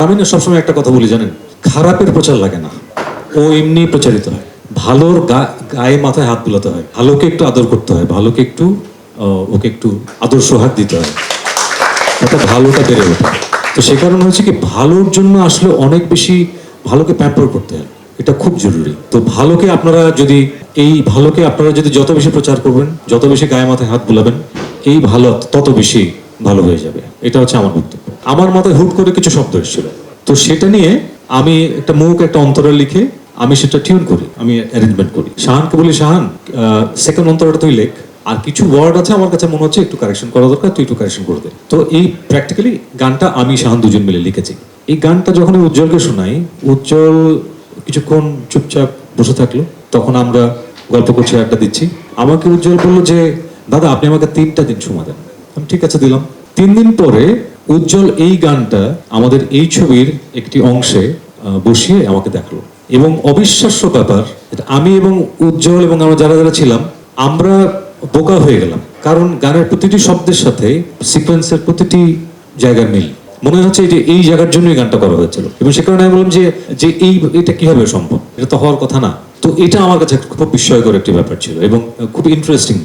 আমি না সবসময় একটা কথা বলি জানেন, খারাপের প্রচার লাগে না, ও এমনি প্রচারিত হয়। ভালোর গায়ে মাথায় হাত বুলাতে হয়, ভালোকে একটু আদর করতে হয়, ভালোকে একটু ওকে একটু আদর্শ হাত দিতে হয়, এটা ভালোটা বেড়ে ওঠে। তো সে কারণে হচ্ছে কি, ভালোর জন্য আসলে অনেক বেশি ভালোকে প্যাম্পার করতে হয়, এটা খুব জরুরি। তো ভালোকে আপনারা যদি যত বেশি প্রচার করবেন, যত বেশি গায়ে মাথায় হাত বুলাবেন, এই ভালো তত বেশি ভালো হয়ে যাবে। এটা হচ্ছে আমার বক্তব্য। আমার মাথায় হুট করে কিছু শব্দ এসেছিল, তো সেটা নিয়ে আমি একটা অন্তরা লিখে আমি সেটা টিউন করি, আমি অ্যারেঞ্জমেন্ট করি। শাহানকে বলি, শাহান সেকেন্ড অন্তরাটা তুই লেখ, আর কিছু ওয়ার্ড আছে আমার কাছে মনে হচ্ছে একটু কারেকশন করা দরকার, তুই একটু কারেকশন করে দে। তো এই প্র্যাকটিক্যালি গানটা আমি শাহান দুজন মিলে লিখেছি। এই গানটা যখন আমি উজ্জ্বলকে শোনাই, উজ্জ্বল কিছুক্ষণ চুপচাপ বসে থাকলো। তখন আমরা গল্প করছি, আড্ডা দিচ্ছি। আমাকে উজ্জ্বল বললো যে, দাদা আপনি আমাকে 3টা দিন সময় দেন। আমি ঠিক আছে দিলাম। 3 দিন পরে উজ্জ্বল এই গানটা আমাদের এই ছবির একটি অংশে বসিয়ে আমাকে দেখলো, এবং অবিশ্বাস্য ব্যাপার, আমি এবং উজ্জ্বল এবং আমরা যারা যারা ছিলাম, আমরা বোকা হয়ে গেলাম। কারণ গানের প্রতিটি শব্দের সাথে সিকোয়েন্সের প্রতিটি জায়গার মিল। মনে হচ্ছে যে এই জায়গার জন্যই গানটা করা হয়েছিল, এবং সে কারণে আমি বললাম যে এটা কিভাবে সম্ভব, এটা তো হওয়ার কথা না। তো এটা আমার কাছে খুব বিস্ময়কর একটি ব্যাপার ছিল, এবং খুব ইন্টারেস্টিং।